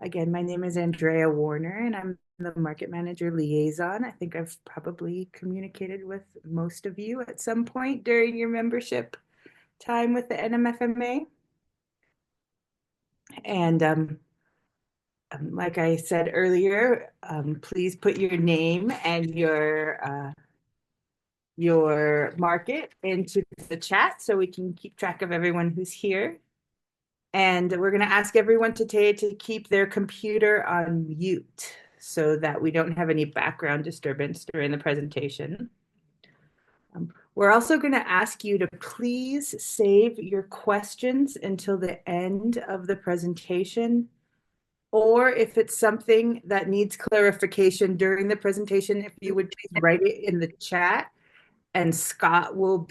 Again, my name is Andrea Warner, and I'm the market manager liaison. I think I've probably communicated with most of you at some point during your membership time with the NMFMA. And like I said earlier, please put your name and your market into the chat so we can keep track of everyone who's here. And we're going to ask everyone today to keep their computer on mute so that we don't have any background disturbance during the presentation. We're also going to ask you to please save your questions until the end of the presentation, or if it's something that needs clarification during the presentation, if you would please write it in the chat, and Scott will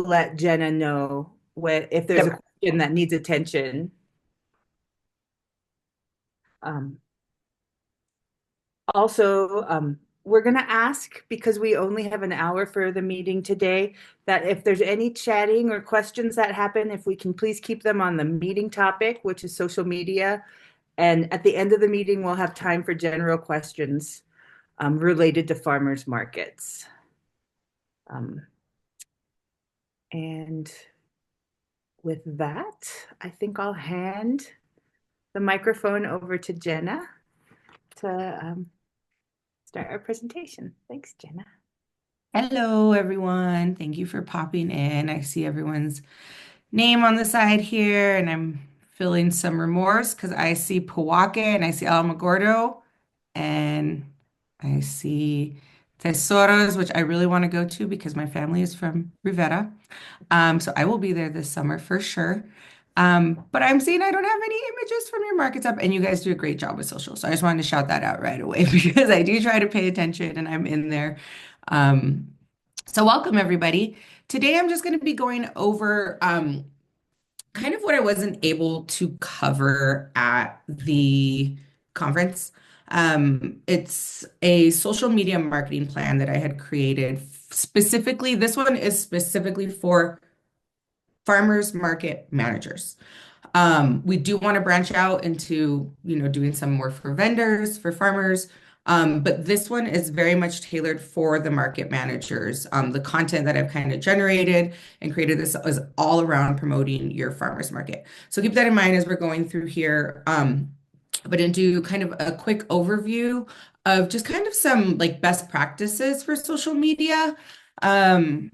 let Jenna know if there's a Yep. question that needs attention. Um, Also, we're going to ask, because we only have an hour for the meeting today, that if there's any chatting or questions that happen, if we can please keep them on the meeting topic, which is social media. And at the end of the meeting, we'll have time for general questions related to farmers markets. Um, and with that, I think I'll hand the microphone over to Jenna to start our presentation. Thanks, Jenna. Hello, everyone. Thank you for popping in. I see everyone's name on the side here, and I'm feeling some remorse because I see Powake and I see Alamogordo and I see Tesoros, which I really want to go to because my family is from Rivera. So I will be there this summer for sure. But I'm seeing I don't have any images from your markets up, and you guys do a great job with social. So I just wanted to shout that out right away because I do try to pay attention and I'm in there. Um, so welcome everybody. Today I'm just going to be going over kind of what I wasn't able to cover at the conference. It's a social media marketing plan that I had created specifically. This one is specifically for farmers market managers. We do want to branch out into, doing some more for vendors, for farmers. But this one is very much tailored for the market managers. The content that I've kind of generated and created this is all around promoting your farmers market. So keep that in mind as we're going through here. But to do kind of a quick overview of just kind of some like best practices for social media. Um,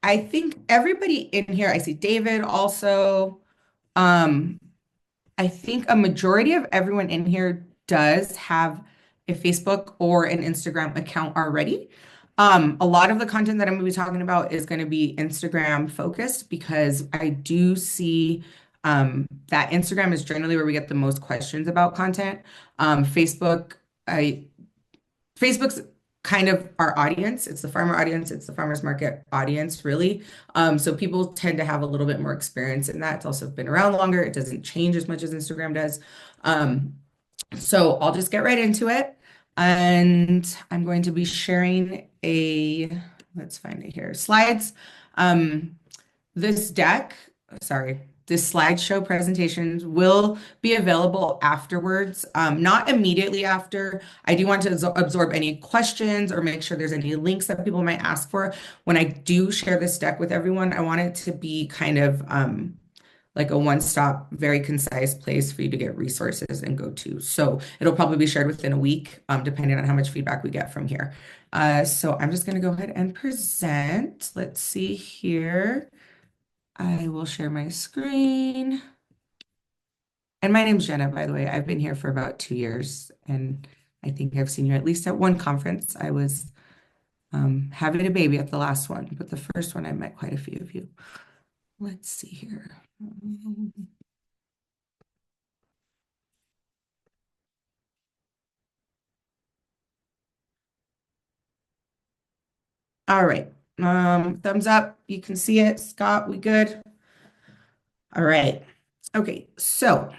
I think everybody in here, I see David also. Um, I think a majority of everyone in here does have a Facebook or an Instagram account already. A lot of the content that I'm going to be talking about is going to be Instagram focused because I do see that Instagram is generally where we get the most questions about content. Facebook, I Facebook's kind of our audience. It's the farmer audience. It's the farmers market audience, really. So people tend to have a little bit more experience in that. It's also been around longer. It doesn't change as much as Instagram does. Um, so I'll just get right into it. And I'm going to be sharing let's find it here, slides. Um, this deck, sorry, this slideshow presentations will be available afterwards, not immediately after. I do want to absorb any questions or make sure there's any links that people might ask for. When I do share this deck with everyone, I want it to be kind of like a one-stop, very concise place for you to get resources and go to. So it'll probably be shared within a week, depending on how much feedback we get from here. So I'm just going to go ahead and present. Let's see here. I will share my screen. And my name's Jenna, by the way. I've been here for about 2 years, and I think I've seen you at least at one conference. I was having a baby at the last one, but the first one I met quite a few of you. Let's see here. All right. Thumbs up. You can see it. Scott, we good? All right. Okay, so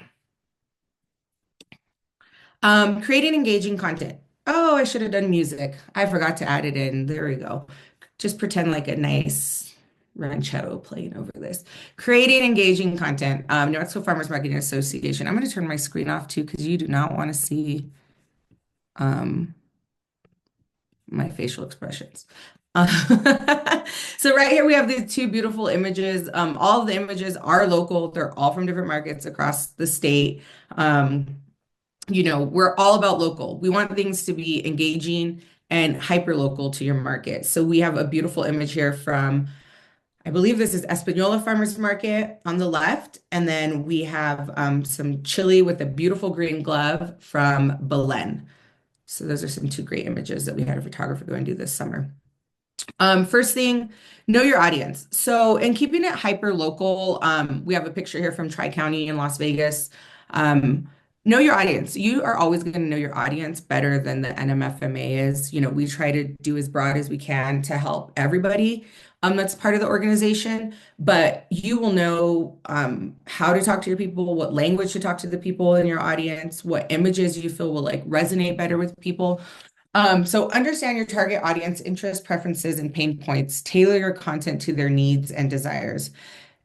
creating engaging content. Oh, I should have done music. I forgot to add it in. There we go. Just pretend like a nice Ranchero playing over this. Creating engaging content. New Mexico Farmers Marketing Association. I'm going to turn my screen off too because you do not want to see um, my facial expressions. So right here we have these two beautiful images. All of the images are local. They're all from different markets across the state. We're all about local. We want things to be engaging and hyper local to your market. So we have a beautiful image here from, I believe this is Espanola Farmers Market on the left. And then we have some chili with a beautiful green glove from Belen. So those are some two great images that we had a photographer go and do this summer. First thing, know your audience. So in keeping it hyper local, we have a picture here from Tri-County in Las Vegas. Know your audience. You are always going to know your audience better than the NMFMA is. We try to do as broad as we can to help everybody that's part of the organization, but you will know how to talk to your people, what language to talk to the people in your audience, what images you feel will like resonate better with people. So understand your target audience interests, preferences, and pain points. Tailor your content to their needs and desires.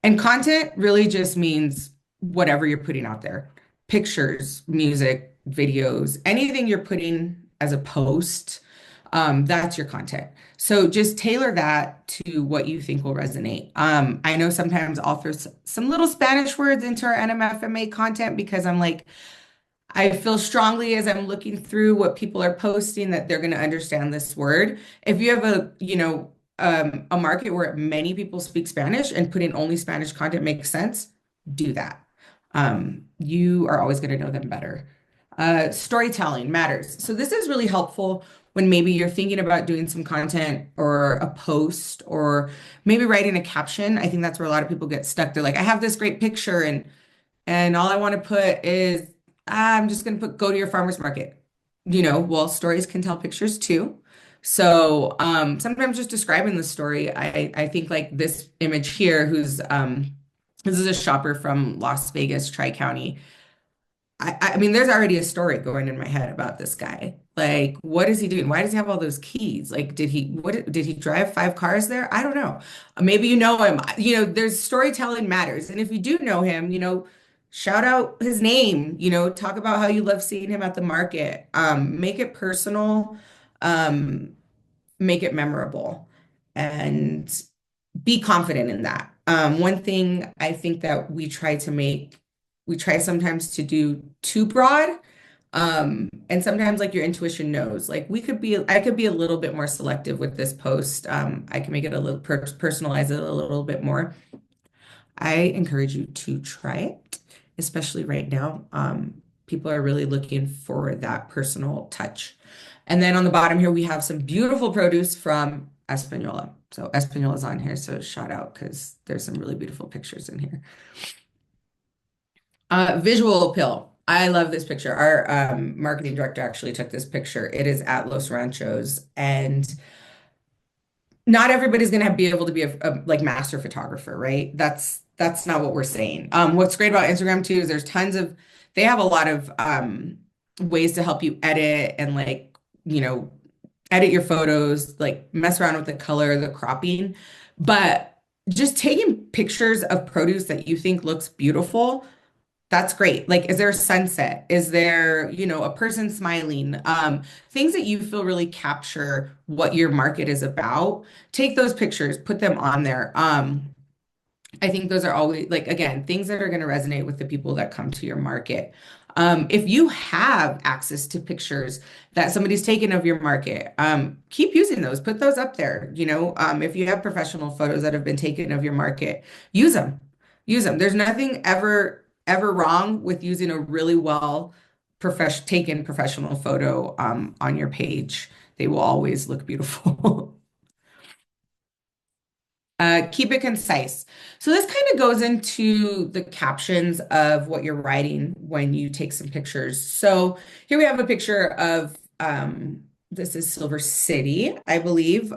And content really just means whatever you're putting out there. Pictures, music, videos, anything you're putting as a post, that's your content. So just tailor that to what you think will resonate. I know sometimes I'll throw some little Spanish words into our NMFMA content because I'm like, I feel strongly as I'm looking through what people are posting that they're going to understand this word. If you have a market where many people speak Spanish and putting only Spanish content makes sense, do that. You are always going to know them better. Storytelling matters. So this is really helpful when maybe you're thinking about doing some content or a post or maybe writing a caption. I think that's where a lot of people get stuck. They're like, I have this great picture and all I want to put is I'm just going to put go to your farmer's market. Well, stories can tell pictures too. So sometimes just describing the story, I think like this image here, this is a shopper from Las Vegas, Tri-County. I mean, there's already a story going in my head about this guy. Like, what is he doing? Why does he have all those keys? Like, did he drive 5 cars there? I don't know. Maybe you know him. There's storytelling matters. And if you do know him, shout out his name, talk about how you love seeing him at the market. Make it personal, make it memorable, and be confident in that. One thing I think that we try sometimes to do too broad. And sometimes like your intuition knows, like I could be a little bit more selective with this post. I can make it a little personalize it a little bit more. I encourage you to try it, especially right now. People are really looking for that personal touch. And then on the bottom here, we have some beautiful produce from Espanola. So Espanola's on here, so shout out because there's some really beautiful pictures in here. Visual appeal. I love this picture. Our marketing director actually took this picture. It is at Los Ranchos, and not everybody's going to be able to be a like master photographer, right? That's not what we're saying. What's great about Instagram too is they have a lot of ways to help you edit and like, edit your photos, like mess around with the color, the cropping. But just taking pictures of produce that you think looks beautiful, that's great. Like, is there a sunset? Is there, a person smiling? Things that you feel really capture what your market is about. Take those pictures, put them on there. I think those are always like, again, things that are going to resonate with the people that come to your market. If you have access to pictures that somebody's taken of your market, keep using those, put those up there. If you have professional photos that have been taken of your market, use them. There's nothing ever wrong with using a really well taken professional photo on your page. They will always look beautiful. Keep it concise. So this kind of goes into the captions of what you're writing when you take some pictures. So here we have a picture of this is Silver City, I believe.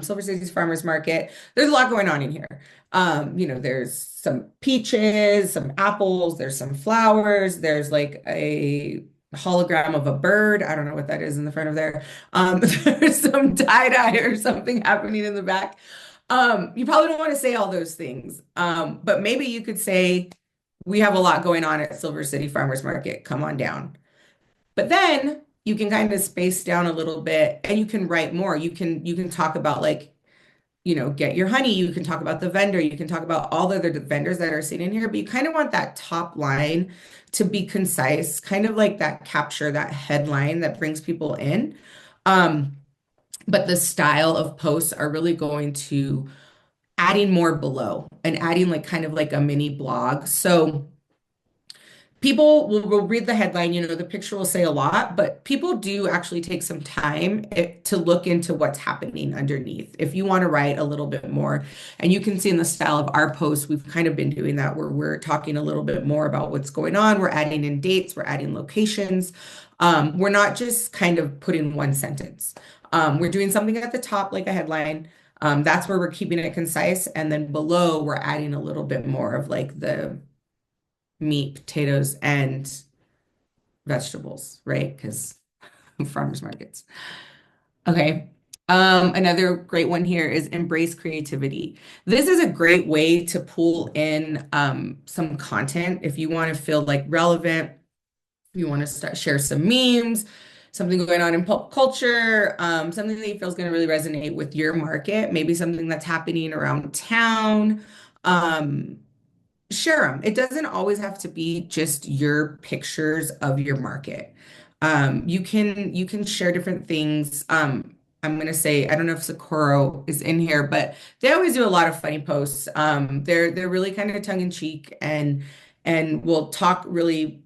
Silver City's farmers market. There's a lot going on in here. There's some peaches, some apples, there's some flowers, there's like a hologram of a bird. I don't know what that is in the front of there. There's some tie-dye or something happening in the back. You probably don't want to say all those things. But maybe you could say, we have a lot going on at Silver City Farmers Market. Come on down. But then you can kind of space down a little bit and you can write more. You can talk about like, get your honey. You can talk about the vendor. You can talk about all the other vendors that are seen in here, but you kind of want that top line to be concise, kind of like that capture, that headline that brings people in. Um, but the style of posts are really going to adding more below and adding like kind of like a mini blog. So people will read the headline, the picture will say a lot, but people do actually take some time to look into what's happening underneath. If you want to write a little bit more, and you can see in the style of our posts, we've kind of been doing that where we're talking a little bit more about what's going on. We're adding in dates, we're adding locations. We're not just kind of putting one sentence. We're doing something at the top, like a headline. That's where we're keeping it concise. And then below, we're adding a little bit more of like the meat, potatoes, and vegetables, right? Because farmers markets. Okay. Another great one here is embrace creativity. This is a great way to pull in some content if you want to feel like relevant, if you want to share some memes, something going on in pop culture, something that you feel is going to really resonate with your market, maybe something that's happening around town. Share them. It doesn't always have to be just your pictures of your market. You can share different things. I'm gonna say I don't know if Socorro is in here, but they always do a lot of funny posts. They're really kind of tongue in cheek and will talk really.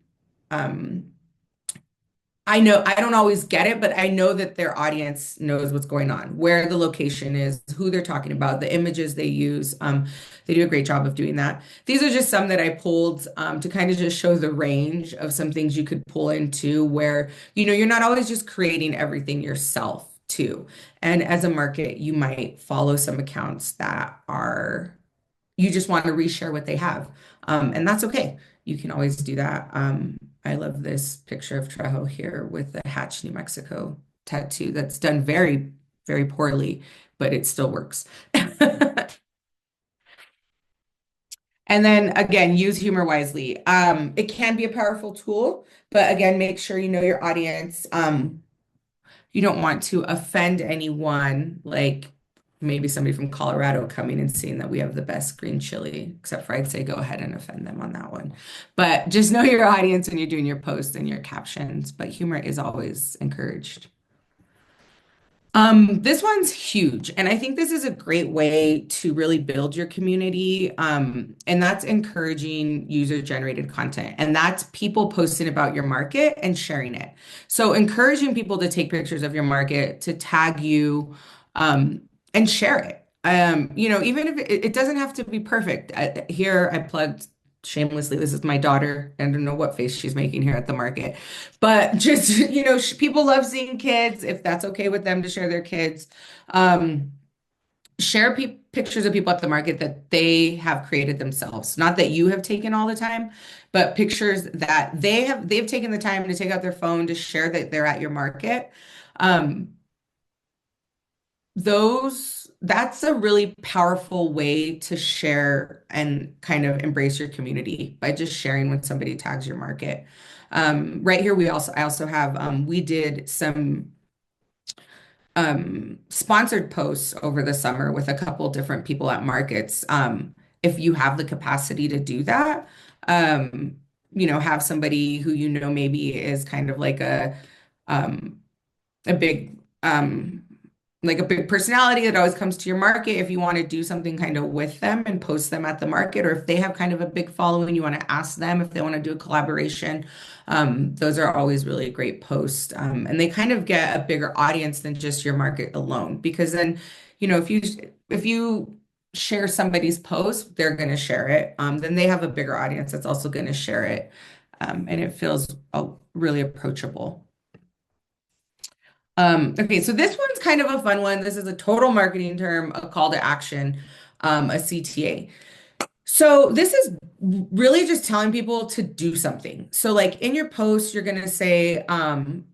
Um, I know I don't always get it, but I know that their audience knows what's going on, where the location is, who they're talking about, the images they use. They do a great job of doing that. These are just some that I pulled to kind of just show the range of some things you could pull into where, you're not always just creating everything yourself too. And as a market, you might follow some accounts that are you just want to reshare what they have. And that's okay. You can always do that. I love this picture of Trejo here with the Hatch, New Mexico tattoo that's done very, very poorly, but it still works. And then again, use humor wisely. It can be a powerful tool, but again, make sure you know your audience. You don't want to offend anyone, like maybe somebody from Colorado coming and seeing that we have the best green chili, except for I'd say go ahead and offend them on that one. But just know your audience when you're doing your posts and your captions, but humor is always encouraged. This one's huge, and I think this is a great way to really build your community. And that's encouraging user-generated content, and that's people posting about your market and sharing it. So encouraging people to take pictures of your market, to tag you, and share it. Even if it doesn't have to be perfect. Here I plugged shamelessly. This is my daughter. I don't know what face she's making here at the market, but just, people love seeing kids, if that's okay with them to share their kids. Share pictures of people at the market that they have created themselves. Not that you have taken all the time, but pictures that they've taken the time to take out their phone to share that they're at your market. That's a really powerful way to share and kind of embrace your community by just sharing when somebody tags your market. Right here, I also have, we did some sponsored posts over the summer with a couple different people at markets. If you have the capacity to do that, have somebody who maybe is kind of a big like a big personality that always comes to your market. If you want to do something kind of with them and post them at the market, or if they have kind of a big following, you want to ask them if they want to do a collaboration. Those are always really great posts. And they kind of get a bigger audience than just your market alone, because then, if you share somebody's post, they're going to share it. Then they have a bigger audience that's also going to share it. And it feels really approachable. Okay, so this one's kind of a fun one. This is a total marketing term, a call to action, a CTA. So this is really just telling people to do something. So like in your post, you're gonna say,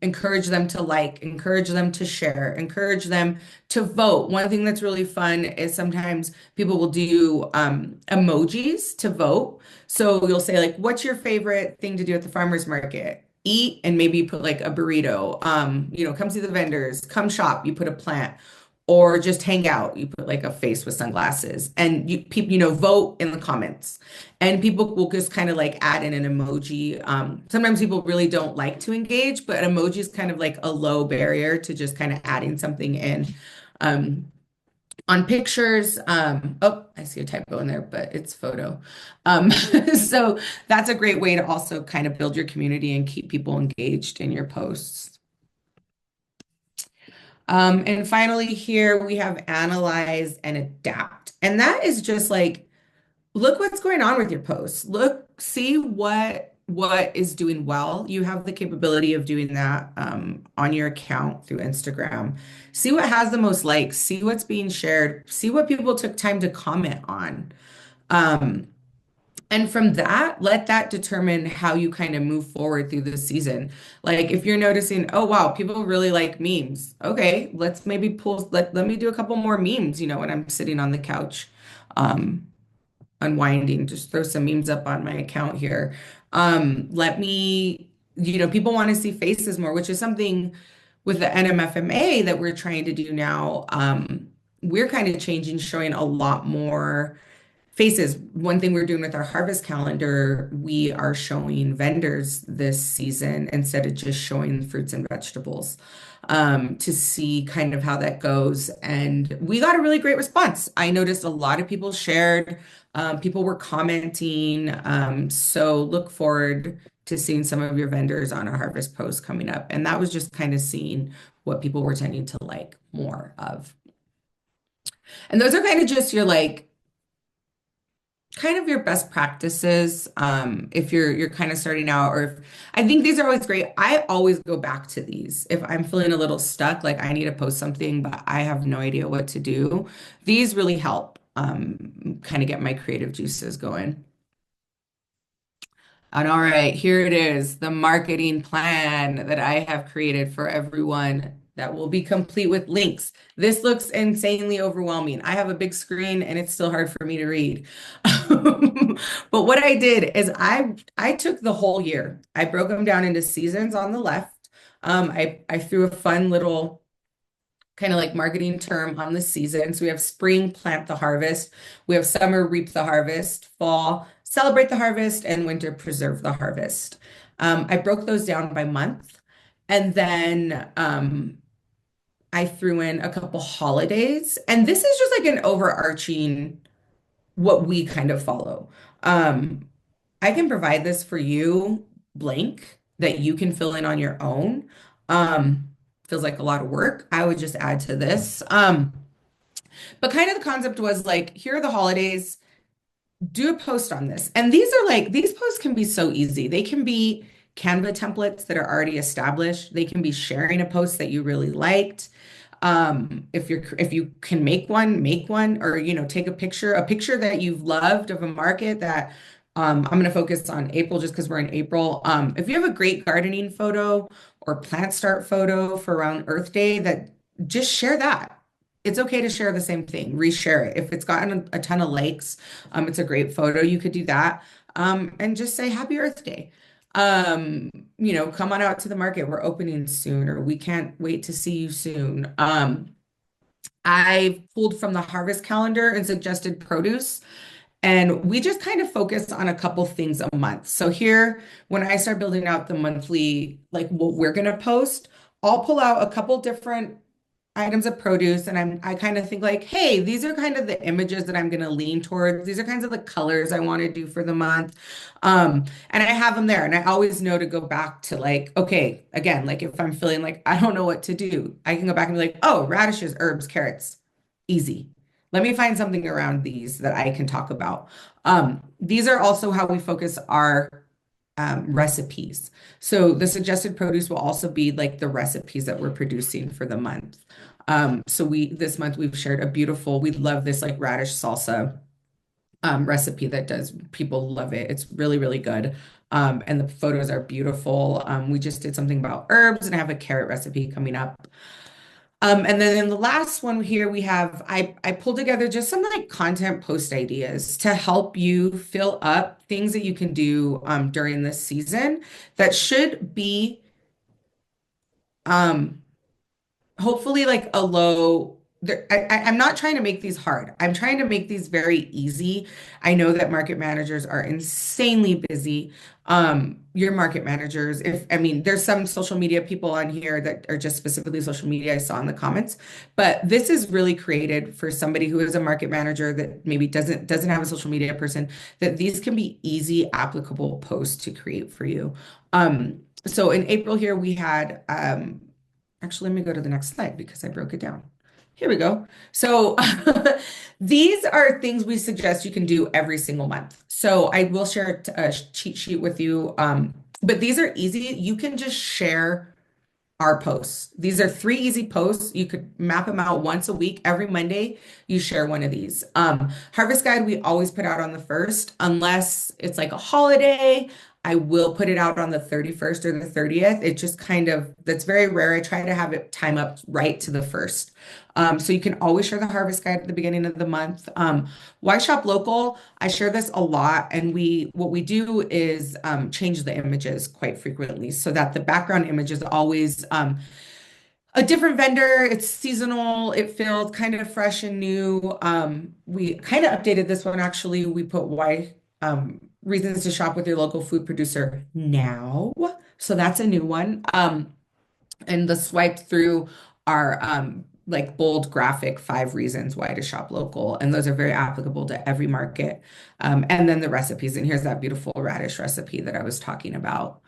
encourage them to like, encourage them to share, encourage them to vote. One thing that's really fun is sometimes people will do emojis to vote. So you'll say like, what's your favorite thing to do at the farmer's market? Eat, and maybe you put like a burrito. Come see the vendors, come shop, you put a plant, or just hang out. You put like a face with sunglasses, and you people, vote in the comments. And people will just kind of like add in an emoji. Sometimes people really don't like to engage, but an emoji is kind of like a low barrier to just kind of adding something in. On pictures, oh, I see a typo in there, but it's photo. So that's a great way to also kind of build your community and keep people engaged in your posts. And finally, here we have analyze and adapt. And that is just like, look what's going on with your posts. Look, see what is doing well. You have the capability of doing that on your account through Instagram. See what has the most likes, see what's being shared, see what people took time to comment on. Um, and from that, let that determine how you kind of move forward through the season. Like if you're noticing, oh wow, people really like memes. Okay, let's maybe let me do a couple more memes, when I'm sitting on the couch, unwinding, just throw some memes up on my account here. Let me, people want to see faces more, which is something with the NMFMA that we're trying to do now. We're kind of changing, showing a lot more faces. One thing we're doing with our harvest calendar, we are showing vendors this season instead of just showing fruits and vegetables, to see kind of how that goes. And we got a really great response. I noticed a lot of people shared, people were commenting. So look forward to seeing some of your vendors on our harvest post coming up. And that was just kind of seeing what people were tending to like more of. And those are kind of just your like kind of your best practices, if you're kind of starting out, or if I think these are always great. I always go back to these if I'm feeling a little stuck, like I need to post something but I have no idea what to do. These really help kind of get my creative juices going. And all right, here it is, the marketing plan that I have created for everyone that will be complete with links. This looks insanely overwhelming. I have a big screen and it's still hard for me to read. But what I did is I took the whole year. I broke them down into seasons on the left. I threw a fun little kind of like marketing term on the season. So we have spring, plant the harvest. We have summer, reap the harvest. Fall, celebrate the harvest. And winter, preserve the harvest. I broke those down by month. And then I threw in a couple holidays. And this is just like an overarching what we kind of follow. I can provide this for you blank that you can fill in on your own. Feels like a lot of work. I would just add to this. But kind of the concept was like, here are the holidays, do a post on this. And these posts can be so easy. They can be Canva templates that are already established. They can be sharing a post that you really liked. If you can make one, or take a picture that you've loved of a market that I'm going to focus on April just because we're in April. If you have a great gardening photo or plant start photo for around Earth Day, that just share that. It's okay to share the same thing, reshare it. If it's gotten a ton of likes, it's a great photo. You could do that. And just say Happy Earth Day. Come on out to the market. We're opening soon, or we can't wait to see you soon. I pulled from the harvest calendar and suggested produce. And we just kind of focus on a couple things a month. So here, when I start building out the monthly, like what we're going to post, I'll pull out a couple different items of produce, and I kind of think like, hey, these are kind of the images that I'm going to lean towards. These are kinds of the colors I want to do for the month. And I have them there, and I always know to go back to like, okay, again, like if I'm feeling like I don't know what to do, I can go back and be like, oh, radishes, herbs, carrots, easy. Let me find something around these that I can talk about. These are also how we focus our recipes. So the suggested produce will also be like the recipes that we're producing for the month. So this month we've shared we love this like radish salsa. recipe that does, people love it. It's really, really good. And the photos are beautiful. We just did something about herbs and I have a carrot recipe coming up. And then in the last one here, we have I pulled together just some like content post ideas to help you fill up things that you can do during this season that should be um, hopefully like a low I'm not trying to make these hard. I'm trying to make these very easy. I know that market managers are insanely busy. Your market managers, if I mean, there's some social media people on here that are just specifically social media I saw in the comments, but this is really created for somebody who is a market manager that maybe doesn't have a social media person, that these can be easy applicable posts to create for you. So in April here we had actually, let me go to the next slide because I broke it down. Here we go. So these are things we suggest you can do every single month. So I will share a cheat sheet with you. But these are easy. You can just share our posts. These are 3 easy posts. You could map them out once a week. Every Monday, you share one of these. Harvest Guide, we always put out on the first, unless it's like a holiday. I will put it out on the 31st or the 30th. It just kind of, that's very rare. I try to have it time up right to the first. So you can always share the Harvest Guide at the beginning of the month. Why shop local? I share this a lot, and what we do is change the images quite frequently so that the background image is always a different vendor. It's seasonal. It feels kind of fresh and new. We kind of updated this one actually. We put why reasons to shop with your local food producer now. So that's a new one. And the swipe through are like bold graphic 5 reasons why to shop local. And those are very applicable to every market. And then the recipes. And here's that beautiful radish recipe that I was talking about.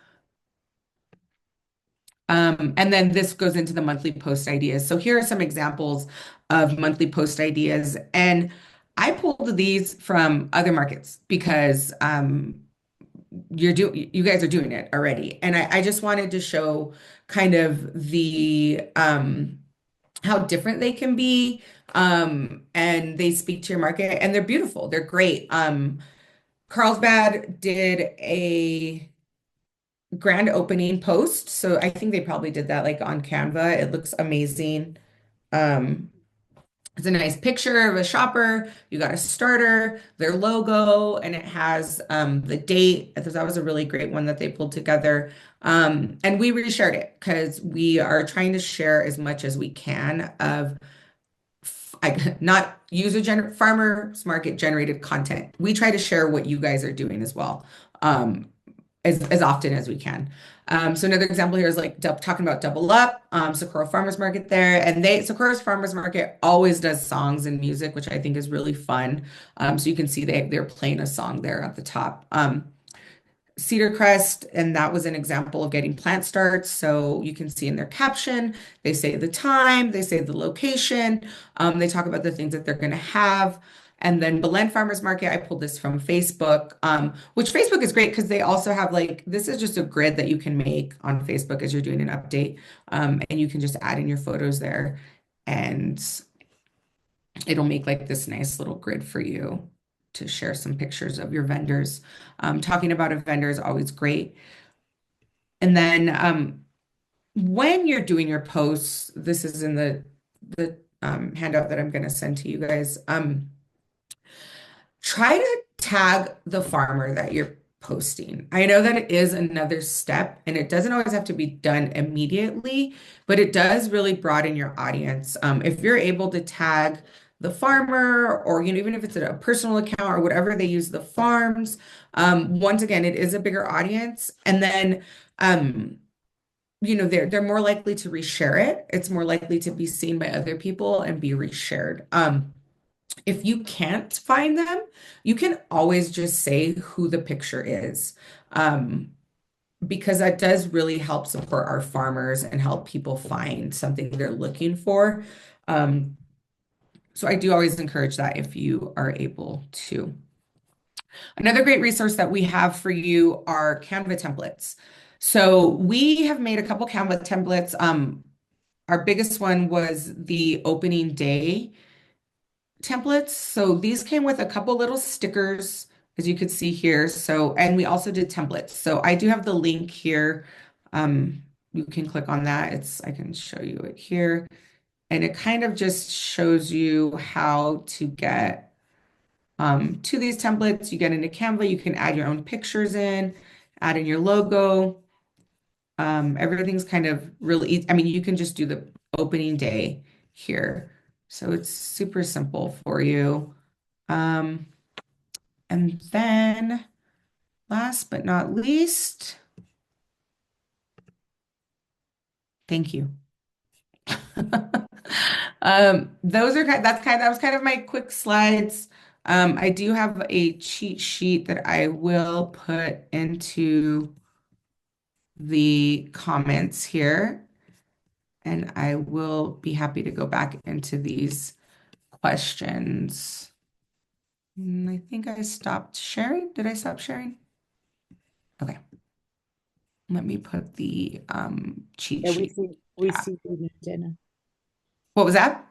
And then this goes into the monthly post ideas. So here are some examples of monthly post ideas. And I pulled these from other markets because you guys are doing it already. And I just wanted to show kind of the how different they can be. And they speak to your market and they're beautiful. They're great. Carlsbad did a grand opening post. So I think they probably did that like on Canva. It looks amazing. Um, it's a nice picture of a shopper. You got a starter, their logo, and it has the date. I thought that was a really great one that they pulled together. And we reshared it because we are trying to share as much as we can of not farmers market generated content. We try to share what you guys are doing as well. As often as we can. So another example here is like talking about Double Up, Socorro Farmers Market there, and Socorro's Farmers Market always does songs and music, which I think is really fun. So you can see they're playing a song there at the top. Cedar Crest, and that was an example of getting plant starts. So you can see in their caption, they say the time, they say the location, they talk about the things that they're going to have. And then Belen Farmers Market, I pulled this from Facebook, which Facebook is great because they also have like, this is just a grid that you can make on Facebook as you're doing an update. And you can just add in your photos there and it'll make like this nice little grid for you to share some pictures of your vendors. Talking about a vendor is always great. And then when you're doing your posts, this is in the handout that I'm going to send to you guys. Try to tag the farmer that you're posting. I know that it is another step and it doesn't always have to be done immediately, but it does really broaden your audience. If you're able to tag the farmer or even if it's a personal account or whatever they use the farms, once again, it is a bigger audience. And then they're more likely to reshare it. It's more likely to be seen by other people and be reshared. If you can't find them, you can always just say who the picture is, because that does really help support our farmers and help people find something they're looking for. So I do always encourage that if you are able to. Another great resource that we have for you are Canva templates. So we have made a couple Canva templates. Our biggest one was the opening day templates. So these came with a couple little stickers, as you could see here. So, and we also did templates. So I do have the link here. You can click on that. I can show you it here. And it kind of just shows you how to get to these templates. You get into Canva, you can add your own pictures in, add in your logo. Everything's kind of really easy. I mean, you can just do the opening day here. So it's super simple for you. Um, and then last but not least, thank you. That was kind of my quick slides. I do have a cheat sheet that I will put into the comments here, and I will be happy to go back into these questions. I think I stopped sharing. Did I stop sharing? Okay. Let me put the cheat Yeah, sheet. we see you now, Jenna. What was that?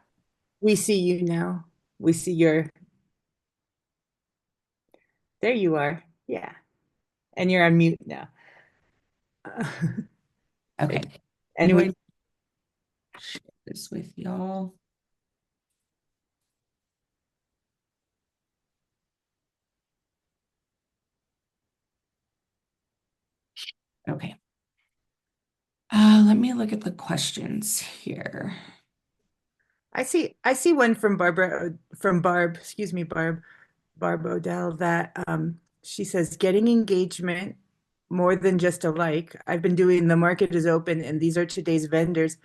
We see you now. We see your, there you are. Yeah. And you're on mute now. Okay. I'm And going we, to share this with y'all. Okay. Let me look at the questions here. I see one from Barb, excuse me, Barb Odell, that she says getting engagement more than just a like. I've been doing the market is open and these are today's vendors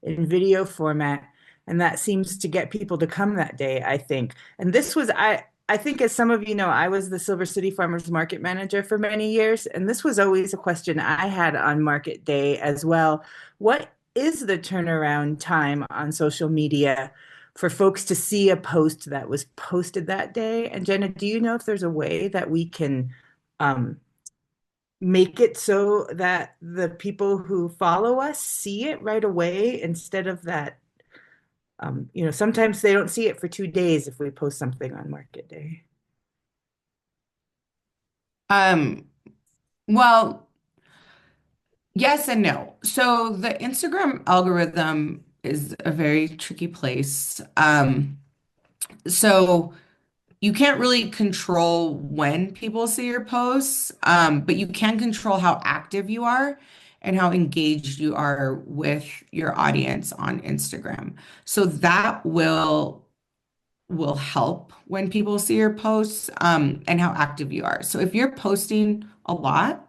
in video format, and that seems to get people to come that day, I think. And this was I think, as some of you know, I was the Silver City Farmers Market manager for many years, and this was always a question I had on market day as well. What is the turnaround time on social media for folks to see a post that was posted that day? And Jenna, do you know if there's a way that we can um, make it so that the people who follow us see it right away instead of that? Sometimes they don't see it for 2 days if we post something on market day. Um, well, yes and no. So the Instagram algorithm is a very tricky place. So you can't really control when people see your posts, but you can control how active you are and how engaged you are with your audience on Instagram. So that will help when people see your posts, and how active you are. So if you're posting a lot,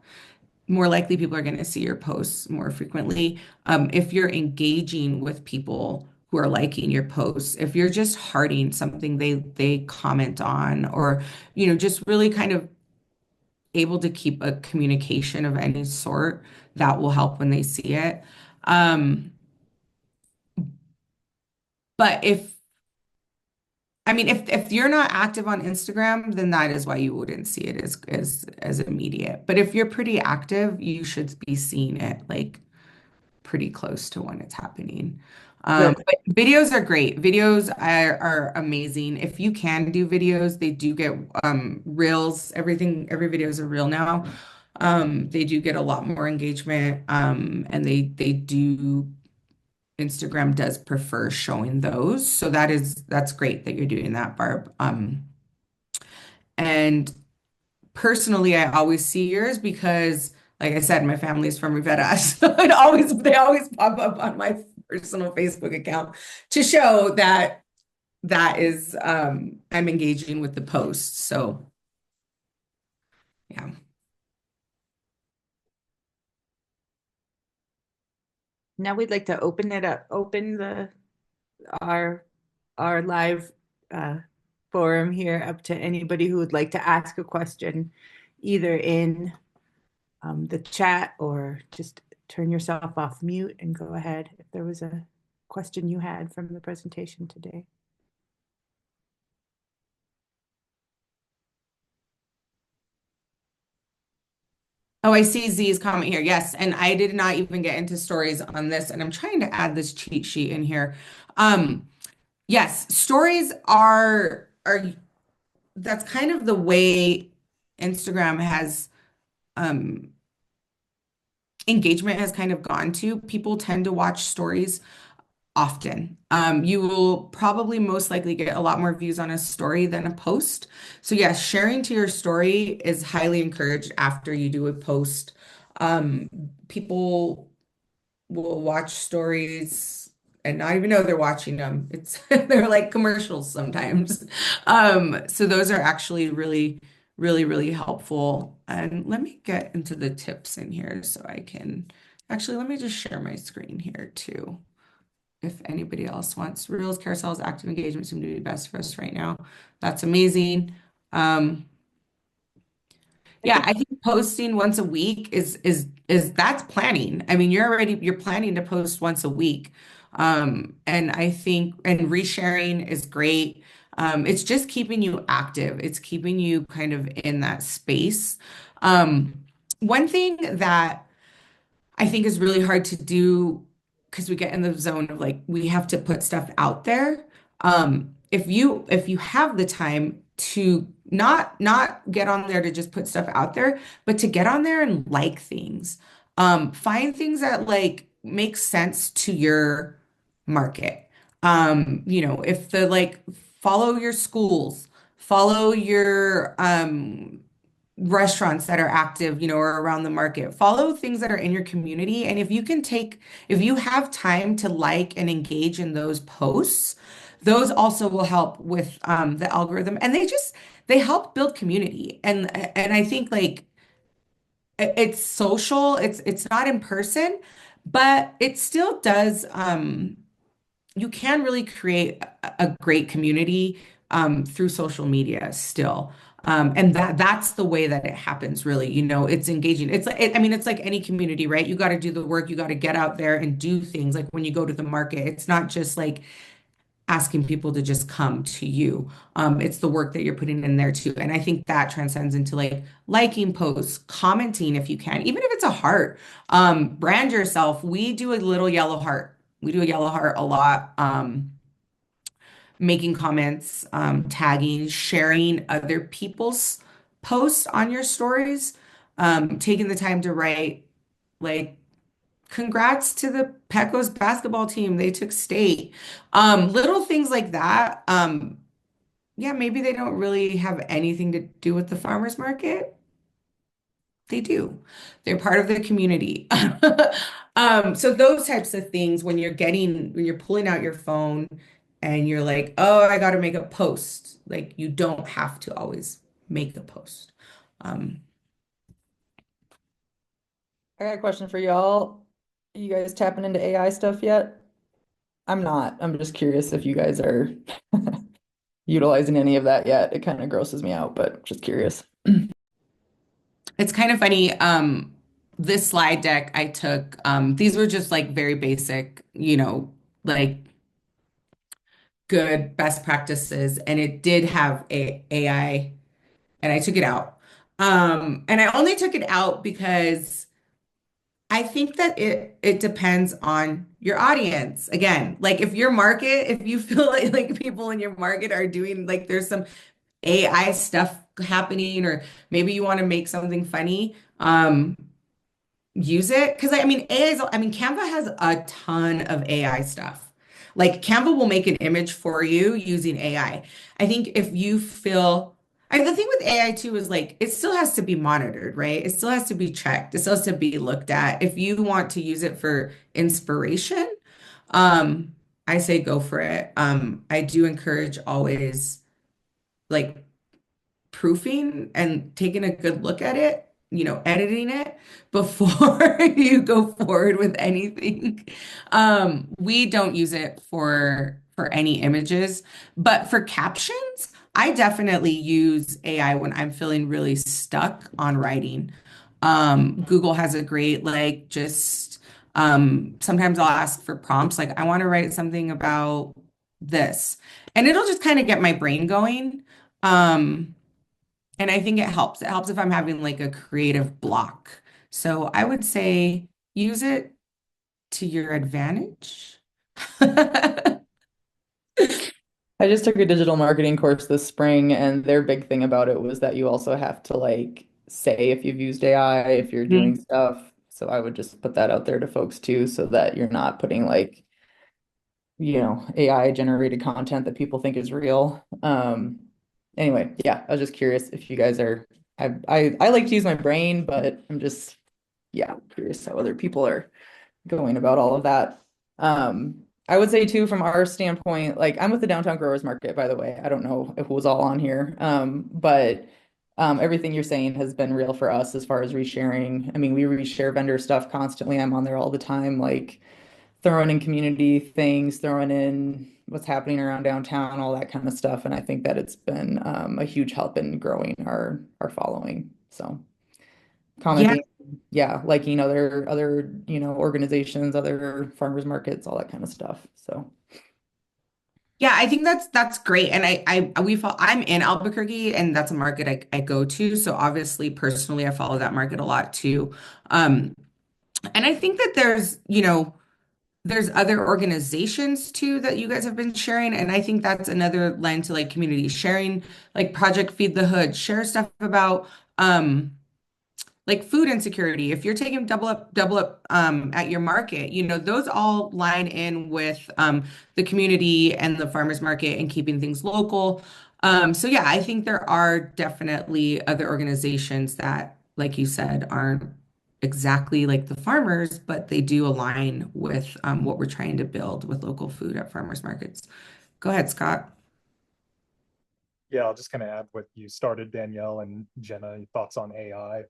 more likely people are going to see your posts more frequently. If you're engaging with people who are liking your posts, if you're just hearting something they comment on, or just really kind of able to keep a communication of any sort, that will help when they see it. Um, but if you're not active on Instagram, then that is why you wouldn't see it as immediate. But if you're pretty active, you should be seeing it like pretty close to when it's happening. Good. But videos are great. Videos are amazing. If you can do videos, they do get reels. Every video is a reel now. They do get a lot more engagement. And they do Instagram does prefer showing those. So that's great that you're doing that, Barb. And personally, I always see yours because, like I said, my family's from Rivera, so they always pop up on my personal Facebook account to show that I'm engaging with the post. So yeah. Now we'd like to open our our live uh, forum here up to anybody who would like to ask a question, either in the chat or just turn yourself off mute and go ahead if there was a question you had from the presentation today. Oh, I see Z's comment here. Yes, and I did not even get into stories on this, and I'm trying to add this cheat sheet in here. Um, Yes, stories are that's kind of the way Instagram has um engagement has kind of gone to. People tend to watch stories often. You will probably most likely get a lot more views on a story than a post. So yes, sharing to your story is highly encouraged after you do a post. Um, People will watch stories and not even know they're watching them. It's they're like commercials sometimes. So those are actually really, really, really helpful. And let me get into the tips in here so I can actually let me just share my screen here too. If anybody else wants Reels, carousels, active engagement seem to be best for us right now. That's amazing. Um, I yeah, think I think posting once a week is that's planning. I mean, you're planning to post once a week. And I think and resharing is great. It's just keeping you active. It's keeping you kind of in that space. One thing that I think is really hard to do because we get in the zone of like we have to put stuff out there. If you have the time to not get on there to just put stuff out there, but to get on there and like things. Find things that like make sense to your market. If the like follow your schools, follow your restaurants that are active, or around the market. Follow things that are in your community. And if you have time to like and engage in those posts, those also will help with the algorithm. And they help build community. And I think like it's social, it's not in person, but it still does. You can really create a great community through social media still. And that's the way that it happens, really. It's engaging. I mean, it's like any community, right? You got to do the work, you got to get out there and do things. Like when you go to the market, it's not just like asking people to just come to you. It's the work that you're putting in there too. And I think that transcends into like liking posts, commenting if you can, even if it's a heart. Brand yourself. We do a little yellow heart. We do a yellow heart a lot. Making comments, tagging, sharing other people's posts on your stories, taking the time to write like congrats to the Pecos basketball team. They took state. Little things like that. Yeah, maybe they don't really have anything to do with the farmers market. They do. They're part of the community. So those types of things when you're pulling out your phone and you're like, oh, I got to make a post. Like you don't have to always make a post. Um, I got a question for y'all. You guys tapping into AI stuff yet? I'm not. I'm just curious if you guys are utilizing any of that yet. It kind of grosses me out, but just curious. it's kind of funny. This slide deck I took, these were just like very basic, like good best practices, and it did have AI, and I took it out. And I only took it out because I think that it depends on your audience. Again, like if you feel like people in your market are doing like there's some AI stuff happening, or maybe you want to make something funny, use it. Because I mean, Canva has a ton of AI stuff. Like Canva will make an image for you using AI. I think if you feel, the thing with AI too is like it still has to be monitored, right? It still has to be checked. It still has to be looked at. If you want to use it for inspiration, um, I say go for it. I do encourage always like proofing and taking a good look at it, editing it before you go forward with anything. We don't use it for any images, but for captions, I definitely use AI when I'm feeling really stuck on writing. Google has a great like just sometimes I'll ask for prompts like I want to write something about this, and it'll just kind of get my brain going. Um, and I think it helps. It helps if I'm having like a creative block. So I would say use it to your advantage. I just took a digital marketing course this spring, and their big thing about it was that you also have to like say if you've used AI, if you're doing Mhm. stuff. So I would just put that out there to folks too, so that you're not putting like, AI generated content that people think is real. Anyway, yeah, I was just curious if you guys are, I like to use my brain, but I'm just, yeah, curious how other people are going about all of that. I would say too, from our standpoint, like I'm with the Downtown Growers Market, by the way. I don't know if it was all on here. But everything you're saying has been real for us as far as resharing. I mean, we reshare vendor stuff constantly. I'm on there all the time, like throwing in community things, throwing in what's happening around downtown, all that kind of stuff. And I think that it's been a huge help in growing our following. So Yeah, commenting, yeah, liking other, organizations, other farmers markets, all that kind of stuff. So yeah, I think that's great. And I'm in Albuquerque, and that's a market I go to. So obviously, personally, I follow that market a lot too. Um, and I think that there's other organizations too that you guys have been sharing, and I think that's another line to like community sharing, like Project Feed the Hood, share stuff about like food insecurity. If you're taking double up at your market, those all line in with the community and the farmers market and keeping things local. So yeah, I think there are definitely other organizations that, like you said, aren't exactly like the farmers, but they do align with what we're trying to build with local food at farmers markets. Go ahead, Scott. Yeah, I'll just kind of add what you started, Danielle and Jenna, your thoughts on AI.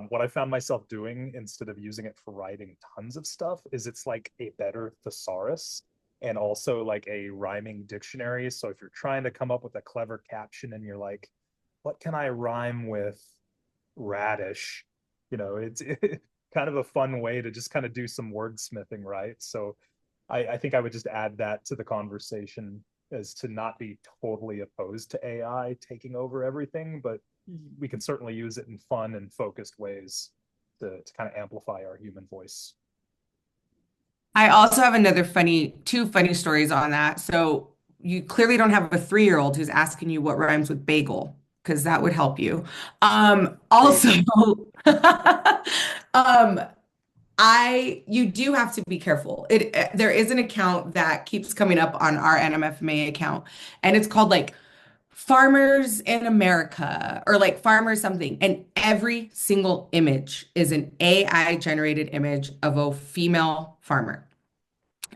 What I found myself doing instead of using it for writing tons of stuff is it's like a better thesaurus and also like a rhyming dictionary. So if you're trying to come up with a clever caption and you're like, what can I rhyme with radish? It's kind of a fun way to just kind of do some wordsmithing, right? So I think I would just add that to the conversation as to not be totally opposed to AI taking over everything, but we can certainly use it in fun and focused ways to kind of amplify our human voice. I also have two funny stories on that. So you clearly don't have a 3-year-old who's asking you what rhymes with bagel, because that would help you. Also, um, you do have to be careful. There is an account that keeps coming up on our NMFMA account, and it's called like Farmers in America or like Farmers something. And every single image is an AI generated image of a female farmer,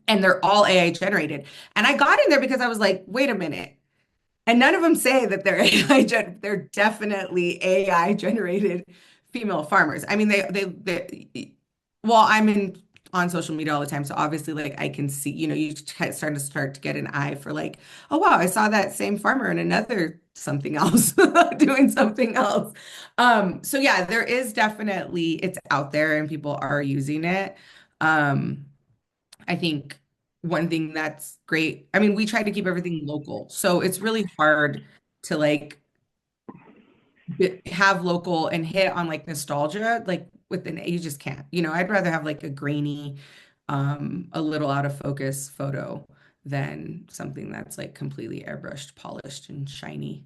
and they're all AI generated. And I got in there because I was like, wait a minute. And none of them say that they're they're definitely AI generated female farmers. I mean, well, I'm in on social media all the time, so obviously like I can see, you start to get an eye for like, oh wow, I saw that same farmer in another something else doing something else. So yeah, there is definitely it's out there and people are using it. Um, I think one thing that's great, I mean, we try to keep everything local. So it's really hard to like have local and hit on like nostalgia, like you just can't. I'd rather have like a grainy, a little out of focus photo than something that's like completely airbrushed, polished, and shiny.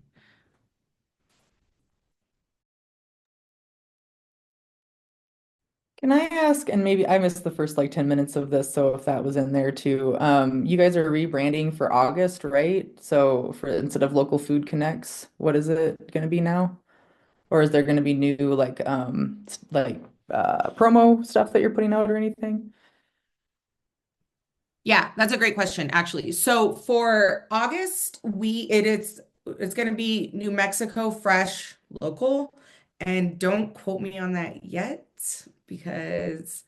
can I ask, and maybe I missed the first like 10 minutes of this, so if that was in there too. You guys are rebranding for August, right? So for instead of Local Food Connects, what is it going to be now? Or is there going to be new promo stuff that you're putting out or anything? Yeah, that's a great question, actually. So for August, it's going to be New Mexico fresh local, and don't quote me on that yet because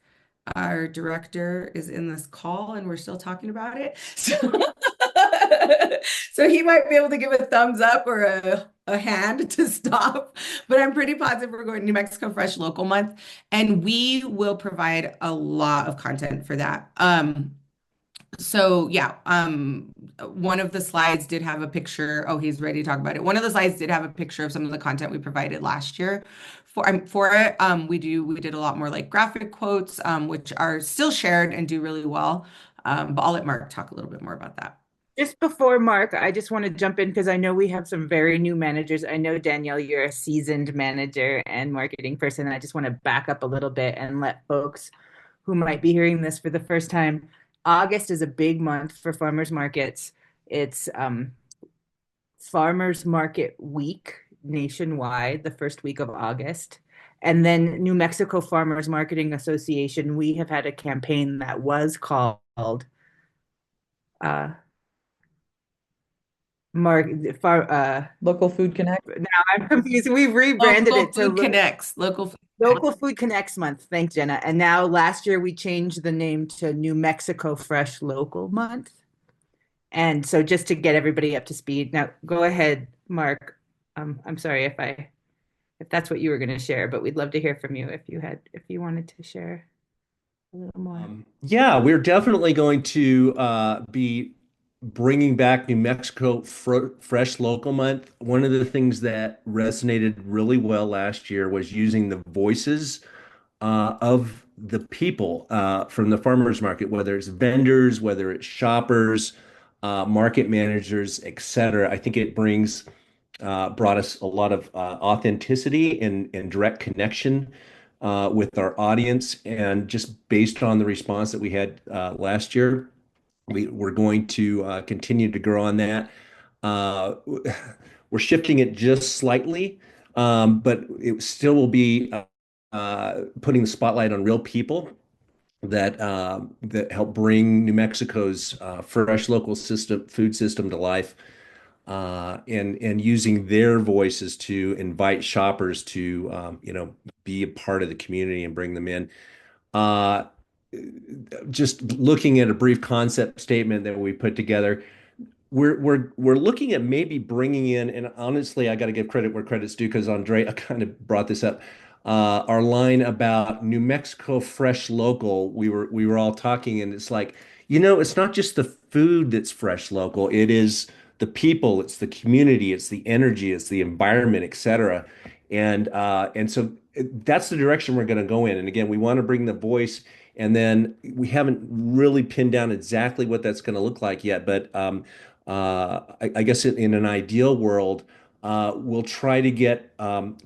our director is in this call and we're still talking about it. So he might be able to give a thumbs up or a hand to stop. But I'm pretty positive we're going to New Mexico Fresh Local Month, and we will provide a lot of content for that. So yeah, one of the slides did have a picture. Oh, he's ready to talk about it. One of the slides did have a picture of some of the content we provided last year for it. We did a lot more like graphic quotes, which are still shared and do really well. But I'll let Mark talk a little bit more about that. Just before Mark, I just want to jump in because I know we have some very new managers. I know Danielle, you're a seasoned manager and marketing person. I just want to back up a little bit and let folks who might be hearing this for the first time. August is a big month for farmers markets. It's Farmers Market Week nationwide, the first week of August. And then New Mexico Farmers Marketing Association, we have had a campaign that was called uh, Mark far Local Food Connect. now I'm confused. We've rebranded Local it to Food Connects. Local Food Local Food Connects Month. Thanks, Jenna. And now last year we changed the name to New Mexico Fresh Local Month. And so just to get everybody up to speed, now go ahead, Mark. I'm sorry if that's what you were going to share, but we'd love to hear from you if you wanted to share a little more. Yeah, we're definitely going to be bringing back New Mexico Fresh Local Month. One of the things that resonated really well last year was using the voices of the people from the farmers market, whether it's vendors, whether it's shoppers, market managers, etc. I think it brought us a lot of authenticity and direct connection with our audience. And just based on the response that we had last year, we're going to continue to grow on that. Uh, we're shifting it just slightly, but it still will be putting the spotlight on real people that help bring New Mexico's fresh local food system to life, and using their voices to invite shoppers to be a part of the community and bring them in. Uh, just looking at a brief concept statement that we put together, we're looking at maybe bringing in, and honestly, I got to give credit where credit's due because Andrea kind of brought this up. Our line about New Mexico Fresh Local, we were all talking, and it's like, it's not just the food that's fresh local. It is the people, it's the community, it's the energy, it's the environment, etc. And so that's the direction we're going to go in. And again, we want to bring the voice, and then we haven't really pinned down exactly what that's going to look like yet. But I guess in an ideal world, we'll try to get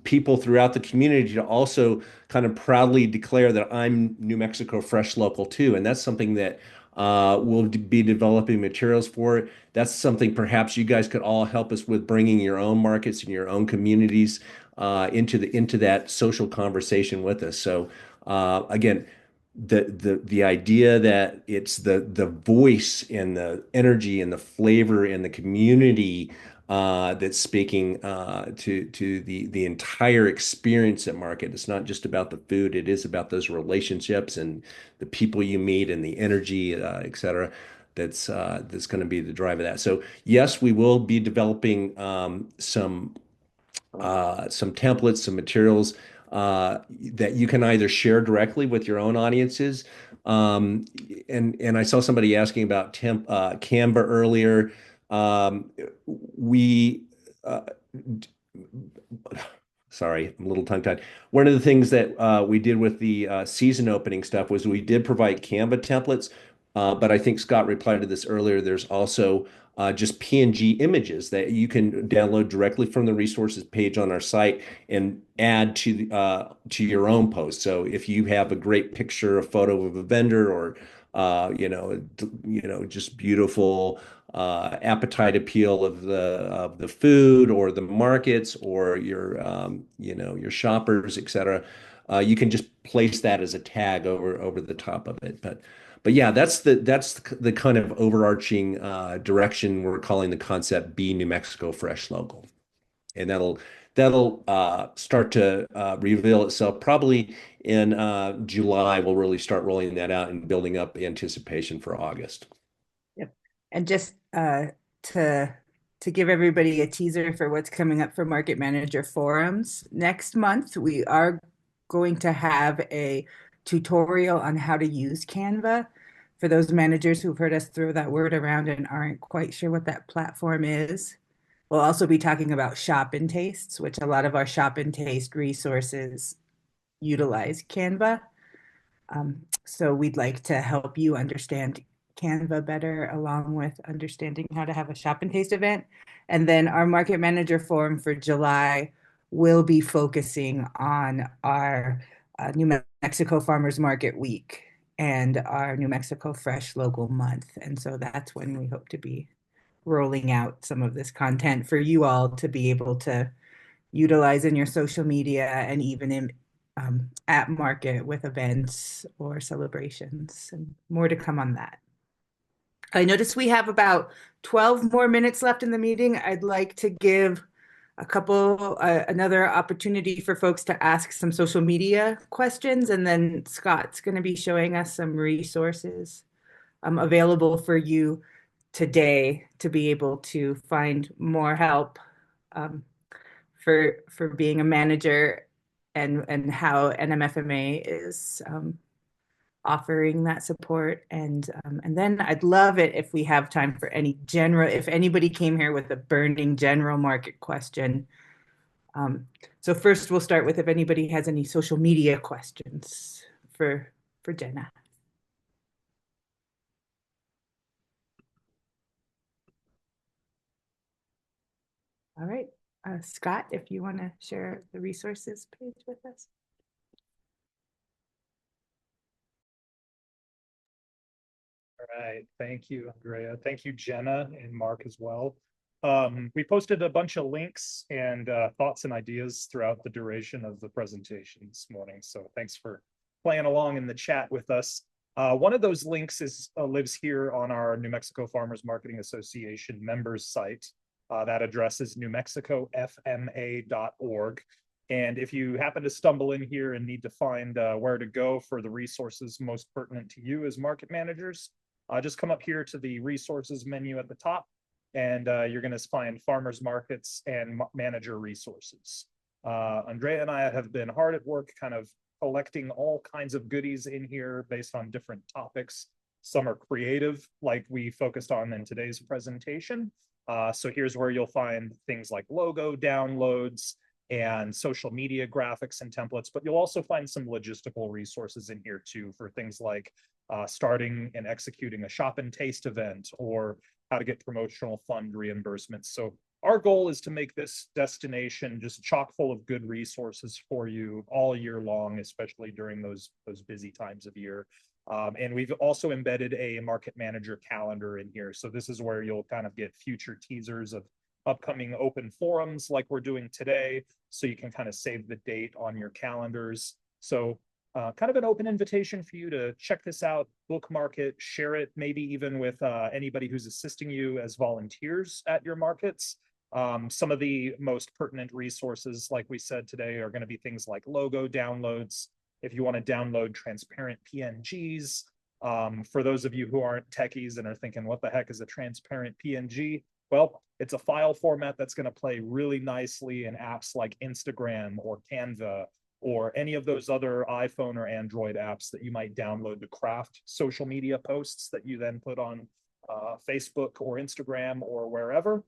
people throughout the community to also kind of proudly declare that I'm New Mexico Fresh Local too. And that's something that we'll be developing materials for. That's something perhaps you guys could all help us with, bringing your own markets and your own communities into that social conversation with us. So again, the idea that it's the voice and the energy and the flavor and the community that's speaking to the entire experience at market. It's not just about the food; it is about those relationships and the people you meet and the energy, etc. That's going to be the drive of that. So yes, we will be developing some templates, some materials that you can either share directly with your own audiences. And I saw somebody asking about Canva earlier. We Sorry, I'm a little tongue-tied. One of the things that we did with the season opening stuff was we did provide Canva templates, but I think Scott replied to this earlier. There's also just PNG images that you can download directly from the resources page on our site and add to your own post. So if you have a great picture, a photo of a vendor, or just beautiful appetite appeal of the food or the markets or your shoppers, etc. You can just place that as a tag over the top of it. But yeah, that's the kind of overarching direction we're calling the concept Be New Mexico Fresh Local, and that'll start to reveal itself probably in July. We'll really start rolling that out and building up anticipation for August. Yep. And just to give everybody a teaser for what's coming up for Market Manager Forums, next month we are going to have a tutorial on how to use Canva. For those managers who've heard us throw that word around and aren't quite sure what that platform is, we'll also be talking about shop and tastes, which a lot of our shop and taste resources utilize Canva. So we'd like to help you understand Canva better, along with understanding how to have a shop and taste event. And then our market manager forum for July will be focusing on our New Mexico Farmers Market Week and our New Mexico Fresh Local Month. And so that's when we hope to be rolling out some of this content for you all to be able to utilize in your social media and even in at market with events or celebrations, and more to come on that. I notice we have about 12 more minutes left in the meeting. I'd like to give another opportunity for folks to ask some social media questions, and then Scott's going to be showing us some resources available for you today to be able to find more help for being a manager, and how NMFMA is offering that support. And then I'd love it if we have time for if anybody came here with a burning general market question. So first we'll start with if anybody has any social media questions for Jenna. All right, Scott, if you want to share the resources page with us. All right, thank you, Andrea. Thank you, Jenna and Mark as well. We posted a bunch of links and thoughts and ideas throughout the duration of the presentation this morning. So thanks for playing along in the chat with us. One of those links lives here on our New Mexico Farmers Marketing Association members site. That address is newmexicofma.org. And if you happen to stumble in here and need to find where to go for the resources most pertinent to you as market managers, just come up here to the resources menu at the top, and you're going to find farmers markets and manager resources. Andrea and I have been hard at work kind of collecting all kinds of goodies in here based on different topics. Some are creative, like we focused on in today's presentation. So here's where you'll find things like logo downloads and social media graphics and templates, but you'll also find some logistical resources in here too for things like starting and executing a shop and taste event, or how to get promotional fund reimbursements. So our goal is to make this destination just chock full of good resources for you all year long, especially during those busy times of year. And we've also embedded a market manager calendar in here. So this is where you'll kind of get future teasers of upcoming open forums like we're doing today. So you can kind of save the date on your calendars. So kind of an open invitation for you to check this out, bookmark it, share it, maybe even with anybody who's assisting you as volunteers at your markets. Some of the most pertinent resources, like we said today, are going to be things like logo downloads. If you want to download transparent PNGs, for those of you who aren't techies and are thinking, what the heck is a transparent PNG? Well, it's a file format that's going to play really nicely in apps like Instagram or Canva, or any of those other iPhone or Android apps that you might download to craft social media posts that you then put on Facebook or Instagram or wherever.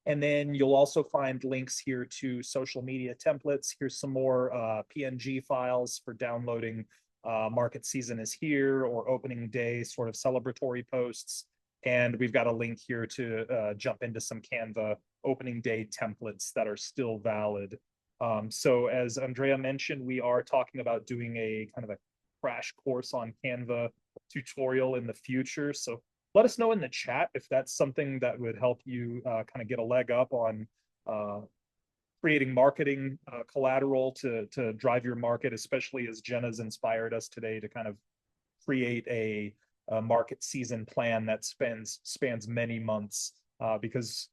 And then you'll also find links here to social media templates. Here's some more PNG files for downloading market season is here, or opening day sort of celebratory posts. And we've got a link here to jump into some Canva opening day templates that are still valid. So as Andrea mentioned, we are talking about doing a kind of a crash course on Canva tutorial in the future. So let us know in the chat if that's something that would help you kind of get a leg up on creating marketing collateral to drive your market, especially as Jenna's inspired us today to kind of create a market season plan that spans many months. Because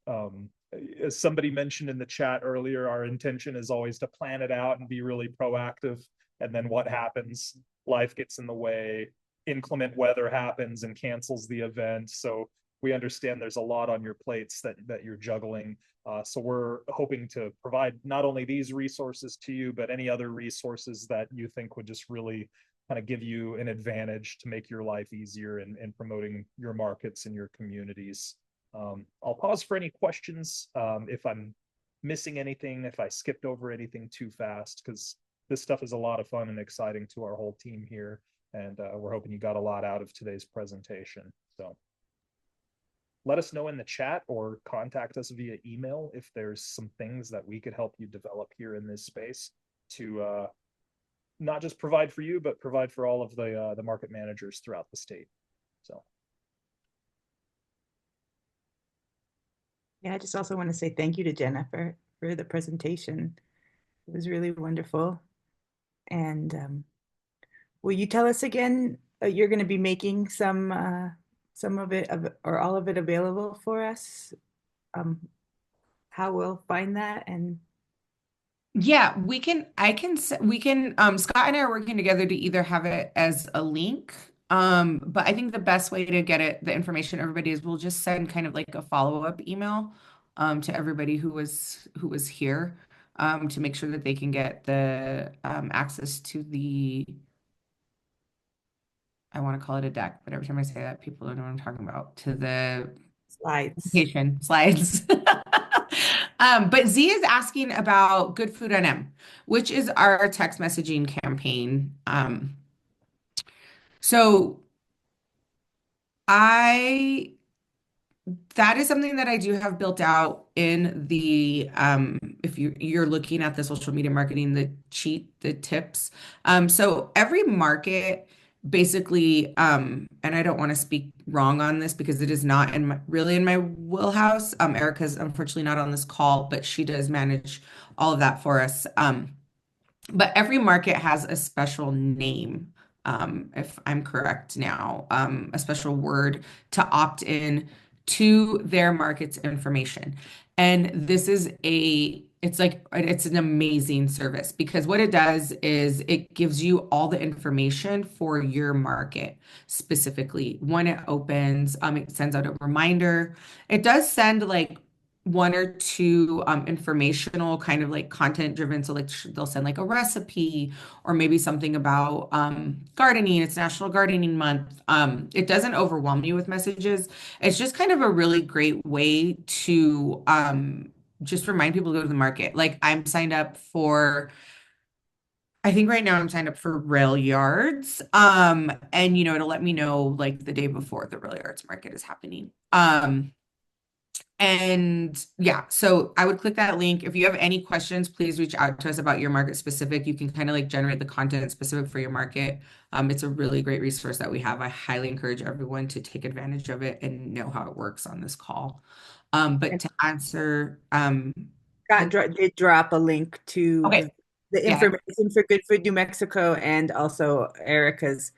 as somebody mentioned in the chat earlier, our intention is always to plan it out and be really proactive. And then what happens? Life gets in the way. Inclement weather happens and cancels the event. So we understand there's a lot on your plates that you're juggling. So we're hoping to provide not only these resources to you, but any other resources that you think would just really kind of give you an advantage to make your life easier in promoting your markets and your communities. I'll pause for any questions if I'm missing anything, if I skipped over anything too fast, because this stuff is a lot of fun and exciting to our whole team here. And we're hoping you got a lot out of today's presentation. So let us know in the chat or contact us via email if there's some things that we could help you develop here in this space to not just provide for you, but provide for all of the market managers throughout the state. So. Yeah, I just also want to say thank you to Jennifer for the presentation. It was really wonderful. And will you tell us again, you're going to be making some of it or all of it available for us? How we'll find that and Yeah, Scott and I are working together to either have it as a link. But I think the best way to get the information to everybody is we'll just send kind of like a follow-up email to everybody who was here to make sure that they can get the access to I want to call it a deck, but every time I say that, people don't know what I'm talking about, to the slides. presentation slides. But Z is asking about Good Food NM, which is our text messaging campaign. So that is something that I do have built out in the if you're looking at the social media marketing, the tips. So every market basically, and I don't want to speak wrong on this because it is not really in my wheelhouse. Erica's unfortunately not on this call, but she does manage all of that for us. But every market has a special name, if I'm correct now, a special word to opt in to their market's information. And this is it's an amazing service because what it does is it gives you all the information for your market specifically. When it opens, it sends out a reminder. It does send like one or two informational kind of like content driven. So like they'll send like a recipe or maybe something about gardening. It's National Gardening Month. It doesn't overwhelm you with messages. It's just kind of a really great way to just remind people to go to the market. Like I think right now I'm signed up for Rail Yards. And it'll let me know like the day before the Rail Yards market is happening. And yeah, so I would click that link. If you have any questions, please reach out to us about your market specific. You can kind of like generate the content specific for your market. It's a really great resource that we have. I highly encourage everyone to take advantage of it and know how it works on this call. But to answer, Scott did drop a link to okay, the yeah, information for Good Food New Mexico and also Erica's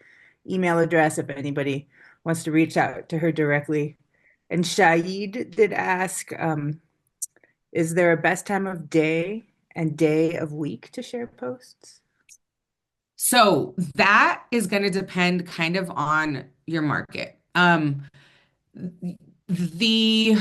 email address if anybody wants to reach out to her directly. And Shaid did ask, is there a best time of day and day of week to share posts? so that is going to depend kind of on your market. The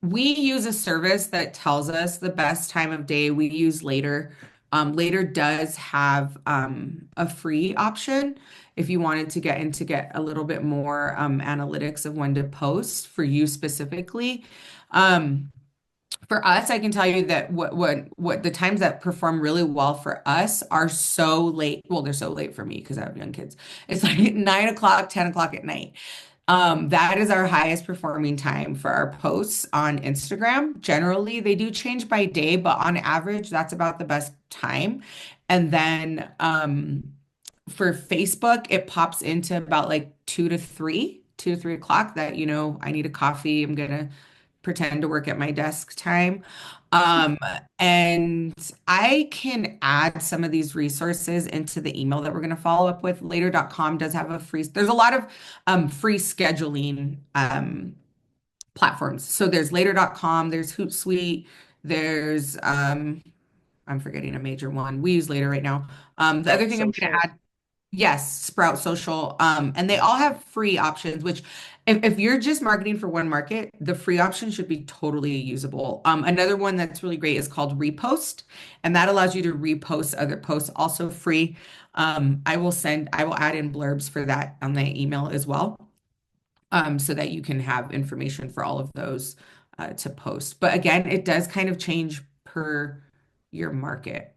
We use a service that tells us the best time of day. We use Later. Later does have a free option if you wanted to get a little bit more analytics of when to post for you specifically. For us, I can tell you that what the times that perform really well for us are so late. Well, they're so late for me because I have young kids. It's like 9 o'clock, 10 o'clock at night. That is our highest performing time for our posts on Instagram. Generally, they do change by day, but on average, that's about the best time. And then for Facebook, it pops into about like 2 to 3 o'clock that, I need a coffee. I'm gonna pretend to work at my desk time. Um, and I can add some of these resources into the email that we're going to follow up with. Later.com does have there's a lot of free scheduling platforms. So there's Later.com, there's Hootsuite, there's I'm forgetting a major one. We use Later right now. The other thing I'm going to add, yes, Sprout Social. And they all have free options, which if you're just marketing for one market, the free option should be totally usable. Another one that's really great is called Repost, and that allows you to repost other posts, also free. I will add in blurbs for that on the email as well, so that you can have information for all of those to post. But again, it does kind of change per your market.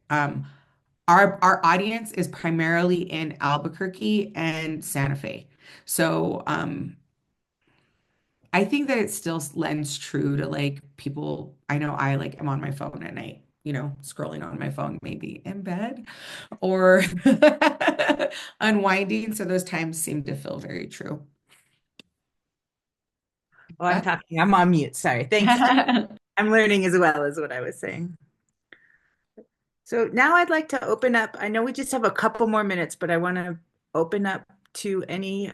our audience is primarily in Albuquerque and Santa Fe. So I think that it still lends true to like people. I know I like am on my phone at night, scrolling on my phone, maybe in bed or unwinding. So those times seem to feel very true. Oh, I'm talking. I'm on mute. Sorry. Thanks. I'm learning as well, is what I was saying. So now I'd like to open up. I know we just have a couple more minutes, but I want to open up to any,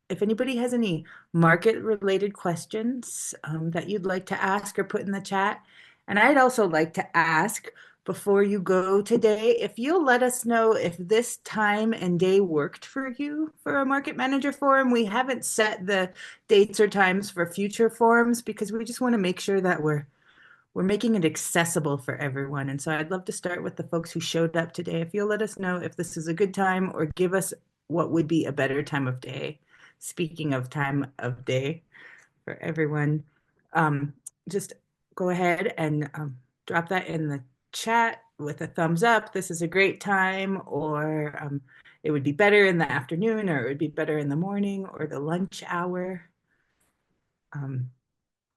if anybody has any market related questions that you'd like to ask or put in the chat. And I'd also like to ask before you go today, if you'll let us know if this time and day worked for you for a market manager forum. We haven't set the dates or times for future forums because we just want to make sure that we're making it accessible for everyone. And so I'd love to start with the folks who showed up today. If you'll let us know if this is a good time or give us what would be a better time of day. Speaking of time of day for everyone, just go ahead and drop that in the chat with a thumbs up. This is a great time, or it would be better in the afternoon, or it would be better in the morning or the lunch hour.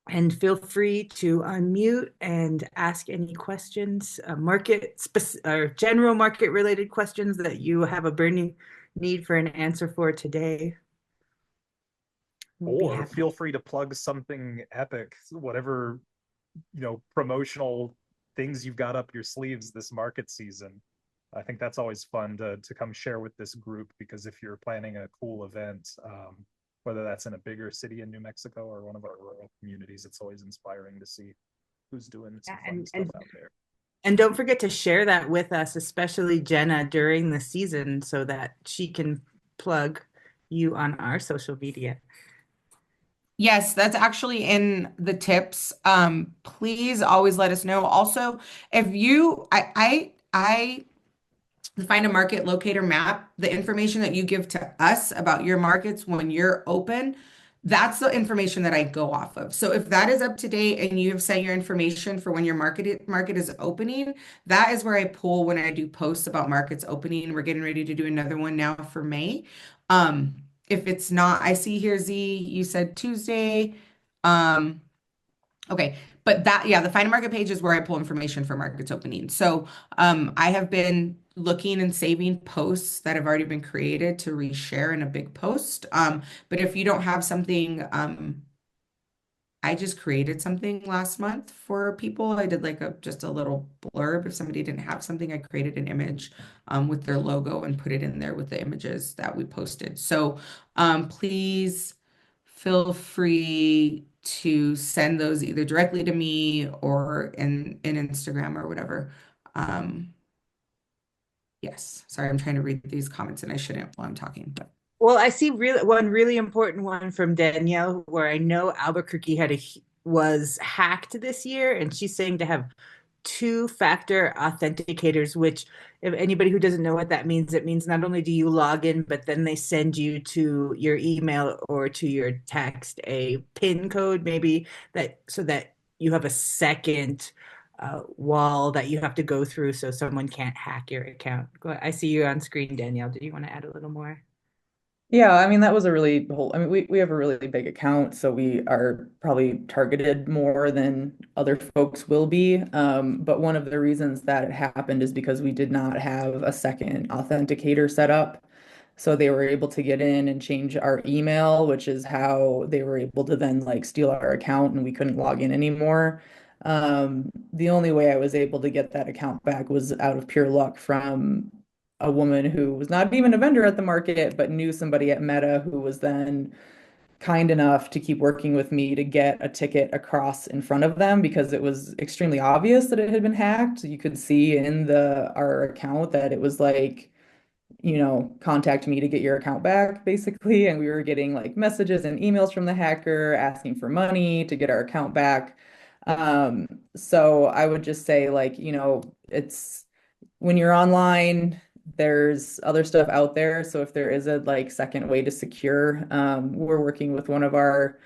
And feel free to unmute and ask any questions, or general market related questions that you have a burning need for an answer for today. We'll be Or happy. feel free to plug something epic, whatever, promotional things you've got up your sleeves this market season. I think that's always fun to come share with this group, because if you're planning a cool event, whether that's in a bigger city in New Mexico or one of our rural communities, it's always inspiring to see who's doing some fun stuff out there. And don't forget to share that with us, especially Jenna, during the season so that she can plug you on our social media. Yes, that's actually in the tips. Please always let us know. Also, if you, the Find a Market Locator map, the information that you give to us about your markets when you're open, that's the information that I go off of. So if that is up to date and you have set your information for when your market is opening, that is where I pull when I do posts about markets opening. We're getting ready to do another one now for May. If it's not, I see here, Z, you said Tuesday. Okay, but the Find a Market page is where I pull information for markets opening. So I have been looking and saving posts that have already been created to reshare in a big post. But if you don't have something, I just created something last month for people. I did like just a little blurb. If somebody didn't have something, I created an image with their logo and put it in there with the images that we posted. So please feel free to send those either directly to me or in Instagram or whatever. Yes, sorry, I'm trying to read these comments and I shouldn't while I'm talking, but. Well, I see one really important one from Danielle, where I know Albuquerque was hacked this year, and she's saying to have two-factor authenticators, which if anybody who doesn't know what that means, it means not only do you log in, but then they send you to your email or to your text a PIN code, maybe so that you have a second wall that you have to go through so someone can't hack your account. I see you on screen, Danielle. Do you want to add a little more? Yeah, I mean, that was we have a really big account, so we are probably targeted more than other folks will be. But one of the reasons that it happened is because we did not have a second authenticator set up. So they were able to get in and change our email, which is how they were able to then like steal our account and we couldn't log in anymore. The only way I was able to get that account back was out of pure luck from a woman who was not even a vendor at the market, but knew somebody at Meta who was then kind enough to keep working with me to get a ticket across in front of them because it was extremely obvious that it had been hacked. You could see in our account that it was like, contact me to get your account back, basically. And we were getting like messages and emails from the hacker asking for money to get our account back. So I would just say, like, it's when you're online, there's other stuff out there. So if there is a like second way to secure, we're working with one of our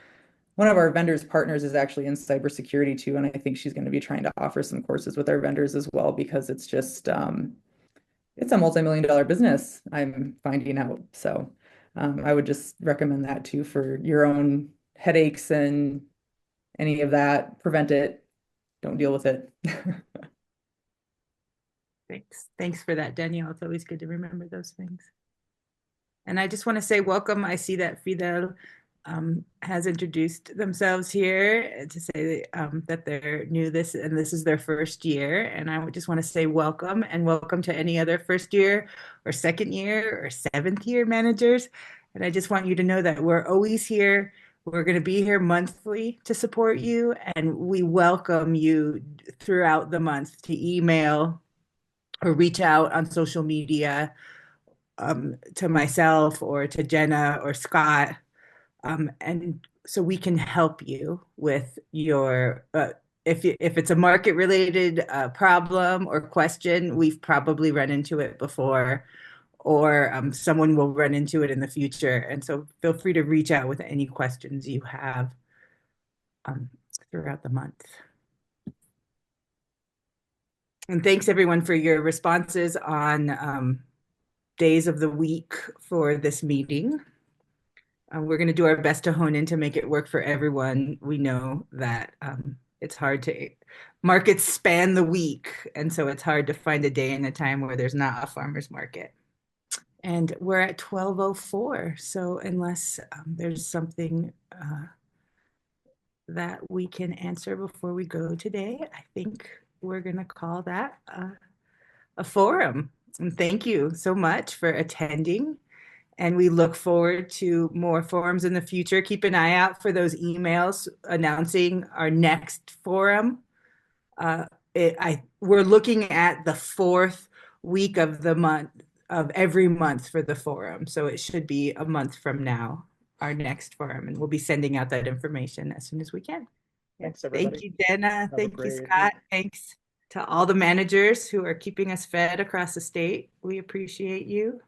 vendors partners is actually in cybersecurity too. And I think she's going to be trying to offer some courses with our vendors as well, because it's just, It's a multi-million-dollar business, I'm finding out. So I would just recommend that too for your own headaches and any of that. Prevent it. Don't deal with it. Thanks for that, Danielle. It's always good to remember those things. And I just want to say welcome. I see that Fidel has introduced themselves here to say that they're new this and this is their first year. And I would just want to say welcome and welcome to any other first year or second year or seventh year managers. And I just want you to know that we're always here. We're going to be here monthly to support you, and we welcome you throughout the month to email or reach out on social media to myself or to Jenna or Scott. And so we can help you with your, if it's a market related problem or question, we've probably run into it before, or someone will run into it in the future. And so feel free to reach out with any questions you have throughout the month. And thanks everyone for your responses on days of the week for this meeting. We're going to do our best to hone in to make it work for everyone. We know that it's hard to, markets span the week, and so it's hard to find a day and a time where there's not a farmer's market. And we're at 12:04, so unless there's something that we can answer before we go today, I think we're going to call that a forum. And thank you so much for attending. And we look forward to more forums in the future. Keep an eye out for those emails announcing our next forum. We're looking at the fourth week of the month, of every month for the forum. So it should be a month from now, our next forum. And we'll be sending out that information as soon as we can. Thanks, everybody. Thank you, Jenna. Have a Thank you, great Scott. week. Thanks to all the managers who are keeping us fed across the state. We appreciate you.